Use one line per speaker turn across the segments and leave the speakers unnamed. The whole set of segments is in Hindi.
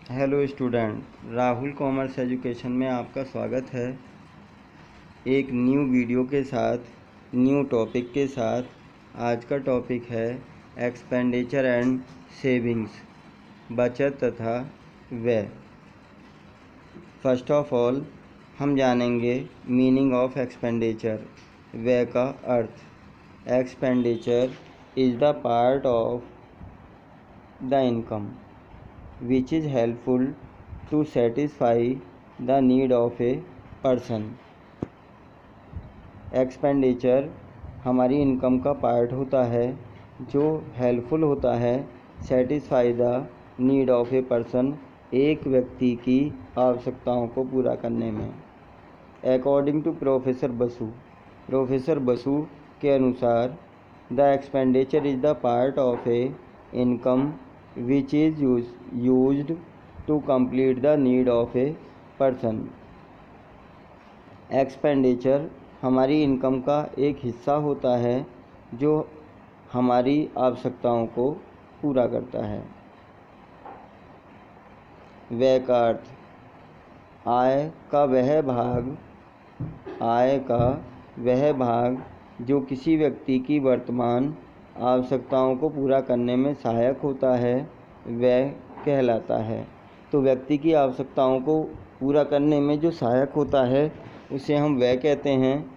Hello student, Rahul commerce education में आपका स्वागत है। एक न्यू वीडियो के साथ, न्यू टॉपिक के साथ। आज का टॉपिक है एक्सपेंडिचर एंड सेविंग्स, बचत तथा व्यय। फर्स्ट ऑफ ऑल हम जानेंगे मीनिंग ऑफ एक्सपेंडिचर, व्यय का अर्थ। Expenditure is the part of the income which is helpful to satisfy the need of a person। Expenditure हमारी इनकम का पार्ट होता है जो हेल्पफुल होता है satisfy the need of a person, एक व्यक्ति की आवश्यकताओं को पूरा करने में। अकॉर्डिंग टू प्रोफेसर बसु के अनुसार the expenditure is the part of A income which is used to complete the need of a person। Expenditure हमारी इनकम का एक हिस्सा होता है जो हमारी आवश्यकताओं को पूरा करता है। व्यय का अर्थ आय का वह भाग जो किसी व्यक्ति की वर्तमान आवश्यकताओं को पूरा करने में सहायक होता है, व्यय कहलाता है। तो व्यक्ति की आवश्यकताओं को पूरा करने में जो सहायक होता है उसे हम व्यय कहते हैं।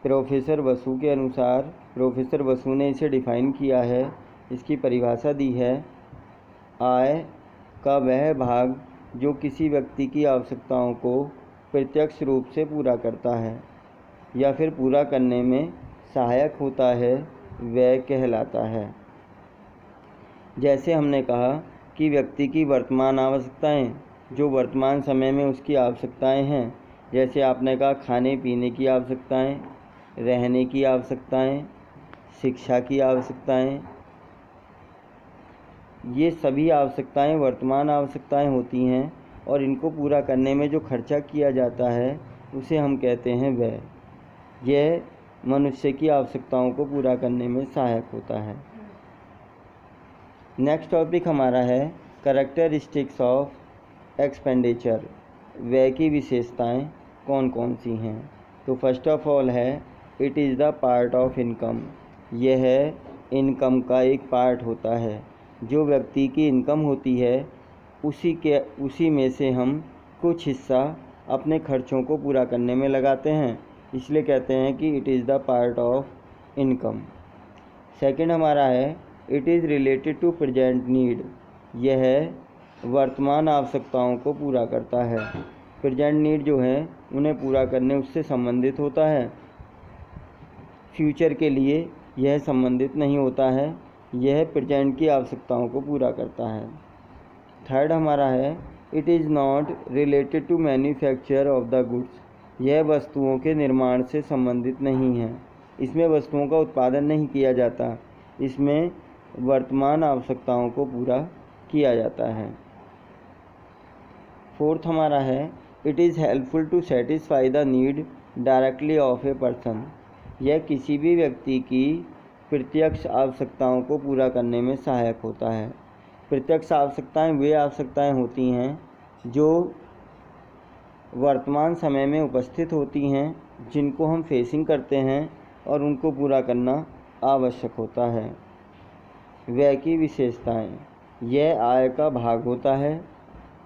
प्रोफेसर बसु के अनुसार, प्रोफेसर बसु ने इसे डिफ़ाइन किया है, इसकी परिभाषा दी है। आय का वह भाग जो किसी व्यक्ति की आवश्यकताओं को प्रत्यक्ष रूप से पूरा करता है या फिर पूरा करने में सहायक होता है, व्यय कहलाता है। जैसे हमने कहा कि व्यक्ति की वर्तमान आवश्यकताएं, जो वर्तमान समय में उसकी आवश्यकताएं हैं, जैसे आपने कहा खाने पीने की आवश्यकताएं, रहने की आवश्यकताएं, शिक्षा की आवश्यकताएं, ये सभी आवश्यकताएं वर्तमान आवश्यकताएं होती हैं और इनको पूरा करने में जो खर्चा किया जाता है उसे हम कहते हैं व्यय। यह मनुष्य की आवश्यकताओं को पूरा करने में सहायक होता है। नेक्स्ट टॉपिक हमारा है कैरेक्टरिस्टिक्स ऑफ एक्सपेंडिचर, व्यय की विशेषताएं कौन कौन सी हैं। तो फर्स्ट ऑफ ऑल है it is the part of income, यह इनकम का एक पार्ट होता है। जो व्यक्ति की इनकम होती है उसी में से हम कुछ हिस्सा अपने खर्चों को पूरा करने में लगाते हैं, इसलिए कहते हैं कि it is the part of income. Second हमारा है it is related to present need, यह वर्तमान आवश्यकताओं को पूरा करता है। प्रेजेंट नीड जो है उन्हें पूरा करने उससे संबंधित होता है, फ्यूचर के लिए यह संबंधित नहीं होता है, यह प्रेजेंट की आवश्यकताओं को पूरा करता है। थर्ड हमारा है it is not related to manufacture of the goods, यह वस्तुओं के निर्माण से संबंधित नहीं है, इसमें वस्तुओं का उत्पादन नहीं किया जाता, इसमें वर्तमान आवश्यकताओं को पूरा किया जाता है। फोर्थ हमारा है it is helpful to satisfy the need directly of a person, यह किसी भी व्यक्ति की प्रत्यक्ष आवश्यकताओं को पूरा करने में सहायक होता है। प्रत्यक्ष आवश्यकताएं वे आवश्यकताएं होती हैं जो वर्तमान समय में उपस्थित होती हैं, जिनको हम फेसिंग करते हैं और उनको पूरा करना आवश्यक होता है। व्यय की विशेषताएं, यह आय का भाग होता है,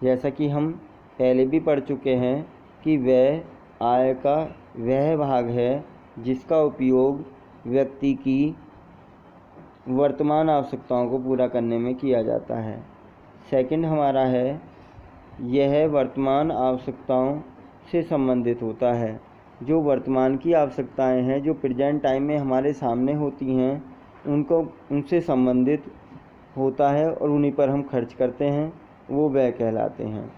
जैसा कि हम पहले भी पढ़ चुके हैं कि व्यय आय का वह भाग है जिसका उपयोग व्यक्ति की वर्तमान आवश्यकताओं को पूरा करने में किया जाता है। सेकंड हमारा है यह वर्तमान आवश्यकताओं से संबंधित होता है। जो वर्तमान की आवश्यकताएं हैं, जो प्रेजेंट टाइम में हमारे सामने होती हैं, उनसे संबंधित होता है और उन्हीं पर हम खर्च करते हैं, वो व्यय कहलाते हैं।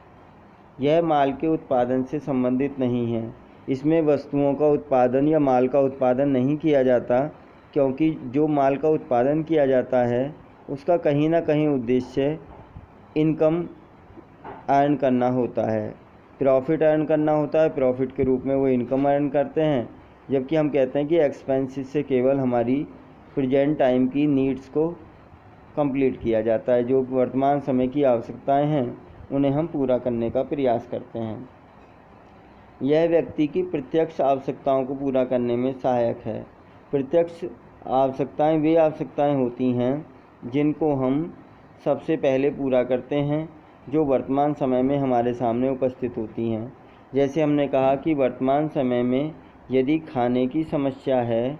यह माल के उत्पादन से संबंधित नहीं है, इसमें वस्तुओं का उत्पादन या माल का उत्पादन नहीं किया जाता, क्योंकि जो माल का उत्पादन किया जाता है उसका कहीं ना कहीं उद्देश्य इनकम अर्न करना होता है, प्रॉफिट अर्न करना होता है, प्रॉफिट के रूप में वो इनकम अर्न करते हैं। जबकि हम कहते हैं कि एक्सपेंसेस से केवल हमारी प्रेजेंट टाइम की नीड्स को कंप्लीट किया जाता है। जो वर्तमान समय की आवश्यकताएं हैं उन्हें हम पूरा करने का प्रयास करते हैं। यह व्यक्ति की प्रत्यक्ष आवश्यकताओं को पूरा करने में सहायक है। प्रत्यक्ष आवश्यकताएं वे आवश्यकताएं होती हैं जिनको हम सबसे पहले पूरा करते हैं, जो वर्तमान समय में हमारे सामने उपस्थित होती हैं। जैसे हमने कहा कि वर्तमान समय में यदि खाने की समस्या है,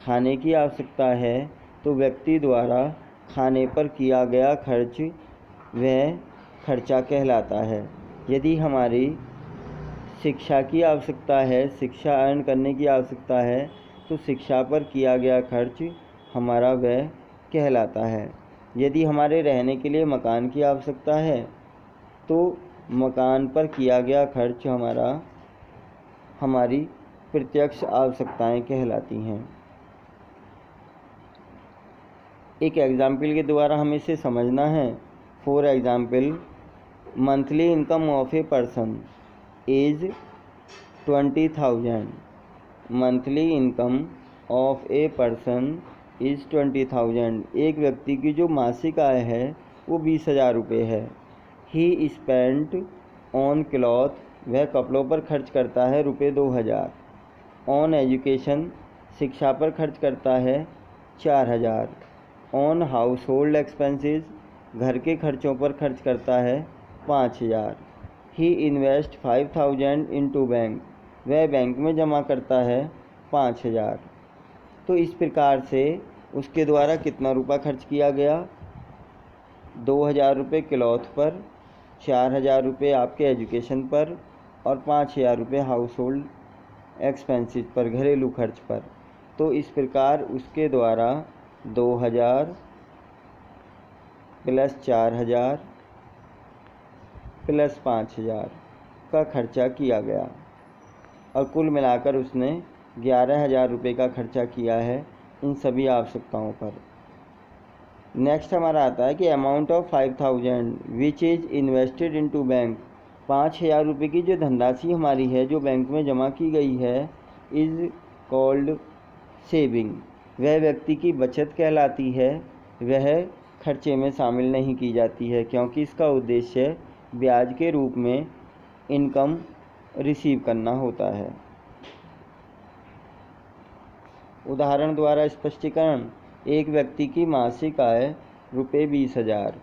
खाने की आवश्यकता है, तो व्यक्ति द्वारा खाने पर किया गया खर्च वह खर्चा कहलाता है। यदि हमारी शिक्षा की आवश्यकता है, शिक्षा अर्न करने की आवश्यकता है, तो शिक्षा पर किया गया खर्च हमारा व्यय कहलाता है। यदि हमारे रहने के लिए मकान की आवश्यकता है, तो मकान पर किया गया खर्च हमारी प्रत्यक्ष आवश्यकताएं कहलाती हैं। एक एग्जाम्पल के द्वारा हमें इसे समझना है। For example, monthly income of a person is 20,000। Monthly income of a person is 20,000। एक व्यक्ति की जो मासिक आय है वो 20,000 रुपये है। ही स्पेंट ऑन क्लॉथ, वह कपड़ों पर खर्च करता है रुपये 2,000। ऑन एजुकेशन, शिक्षा पर खर्च करता है 4,000। ऑन हाउस होल्ड एक्सपेंसेस, घर के खर्चों पर खर्च करता है 5,000। ही इन्वेस्ट 5,000 इनटू बैंक, वह बैंक में जमा करता है 5,000। तो इस प्रकार से उसके द्वारा कितना रुपया खर्च किया गया? 2,000 रुपये क्लॉथ पर, 4,000 रुपये आपके एजुकेशन पर और 5,000 रुपये हाउस होल्ड एक्सपेंसेस पर, घरेलू खर्च पर। तो इस प्रकार उसके द्वारा 2,000 प्लस 4,000 प्लस 5,000 का खर्चा किया गया और कुल मिलाकर उसने 11,000 रुपये का खर्चा किया है इन सभी आवश्यकताओं पर। नेक्स्ट हमारा आता है कि amount of 5,000 which is invested into bank. 5,000 रुपये की जो धनराशि हमारी है जो बैंक में जमा की गई है, इज़ कॉल्ड सेविंग। वह व्यक्ति की बचत कहलाती है। वह खर्चे में शामिल नहीं की जाती है क्योंकि इसका उद्देश्य ब्याज के रूप में इनकम रिसीव करना होता है। उदाहरण द्वारा स्पष्टीकरण, एक व्यक्ति की मासिक आय रुपये 20,000,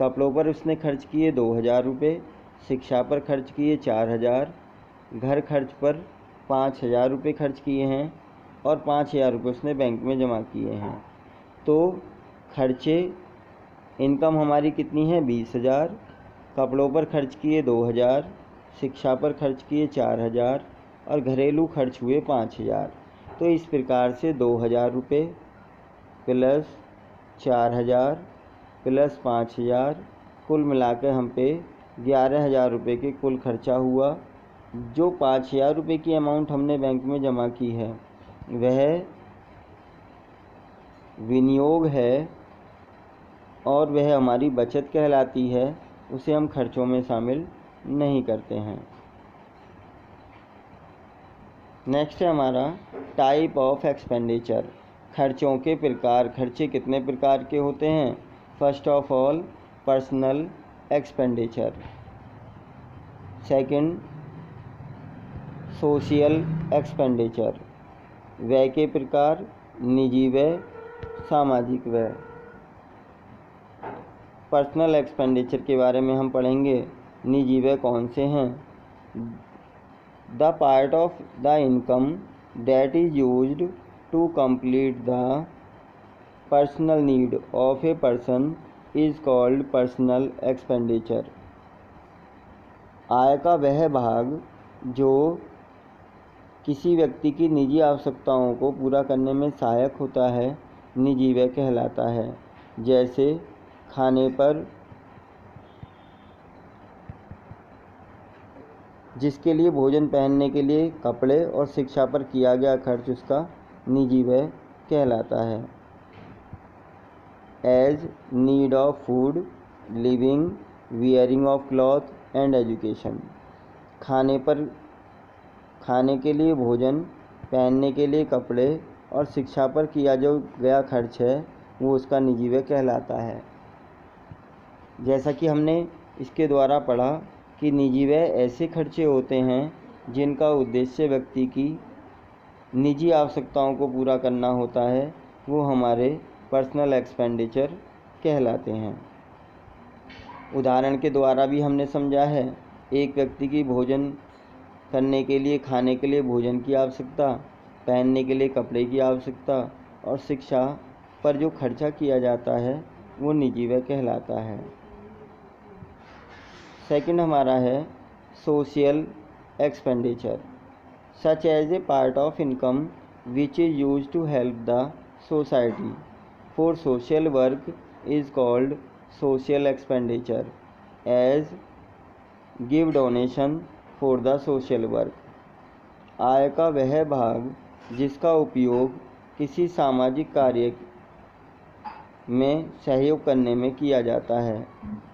कपड़ों पर उसने खर्च किए 2,000 रुपये, शिक्षा पर खर्च किए 4,000, घर खर्च पर 5,000 रुपये खर्च किए हैं और 5,000 रुपये उसने बैंक में जमा किए हैं। तो खर्चे इनकम हमारी कितनी है? 20,000, कपड़ों पर खर्च किए 2,000, शिक्षा पर खर्च किए 4,000 और घरेलू खर्च हुए 5,000। तो इस प्रकार से 2,000 रुपये प्लस 4,000 प्लस 5,000 कुल मिलाकर हम पे 11,000 रुपये के कुल खर्चा हुआ। जो 5,000 रुपये की अमाउंट हमने बैंक में जमा की है वह विनियोग है और वह हमारी बचत कहलाती है, उसे हम खर्चों में शामिल नहीं करते हैं। नेक्स्ट है हमारा टाइप ऑफ एक्सपेंडिचर, खर्चों के प्रकार। खर्चे कितने प्रकार के होते हैं? First of all personal expenditure, second social expenditure, व्यय के प्रकार, निजी व्यय, सामाजिक व्यय। पर्सनल एक्सपेंडिचर के बारे में हम पढ़ेंगे। निजी व्यय कौन से हैं? The part of the income that is used to complete the personal need of a person is called personal expenditure. आय का वह भाग जो किसी व्यक्ति की निजी आवश्यकताओं को पूरा करने में सहायक होता है, निजी व्यय कहलाता है। जैसे खाने पर, जिसके लिए भोजन, पहनने के लिए कपड़े और शिक्षा पर किया गया खर्च उसका निजी व्यय कहलाता है। As need of food, living, wearing of cloth and education. खाने के लिए भोजन, पहनने के लिए कपड़े और शिक्षा पर किया जो गया खर्च है वो उसका निजी व्यय कहलाता है। जैसा कि हमने इसके द्वारा पढ़ा कि निजी व्यय ऐसे खर्चे होते हैं जिनका उद्देश्य व्यक्ति की निजी आवश्यकताओं को पूरा करना होता है, वो हमारे पर्सनल एक्सपेंडिचर कहलाते हैं। उदाहरण के द्वारा भी हमने समझा है, एक व्यक्ति की भोजन करने के लिए, खाने के लिए भोजन की आवश्यकता, पहनने के लिए कपड़े की आवश्यकता और शिक्षा पर जो खर्चा किया जाता है वो निजी व्यय कहलाता है। सेकंड हमारा है social expenditure, such as a part of income which is used to help the society for social work is called social expenditure as give donation for the social work. आय का वह भाग जिसका उपयोग किसी सामाजिक कार्य में सहयोग करने में किया जाता है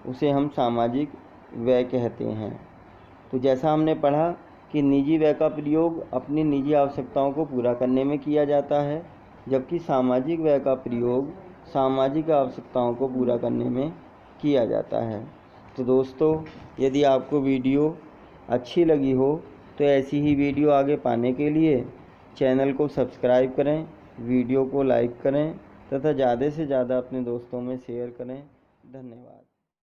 उसे हम सामाजिक व्यय कहते हैं। तो जैसा हमने पढ़ा कि निजी व्यय का प्रयोग अपनी निजी आवश्यकताओं को पूरा करने में किया जाता है, जबकि सामाजिक व्यय का प्रयोग सामाजिक आवश्यकताओं को पूरा करने में किया जाता है। तो दोस्तों, यदि आपको वीडियो अच्छी लगी हो तो ऐसी ही वीडियो आगे पाने के लिए चैनल को सब्सक्राइब करें, वीडियो को लाइक करें तथा ज़्यादा से ज़्यादा अपने दोस्तों में शेयर करें। धन्यवाद।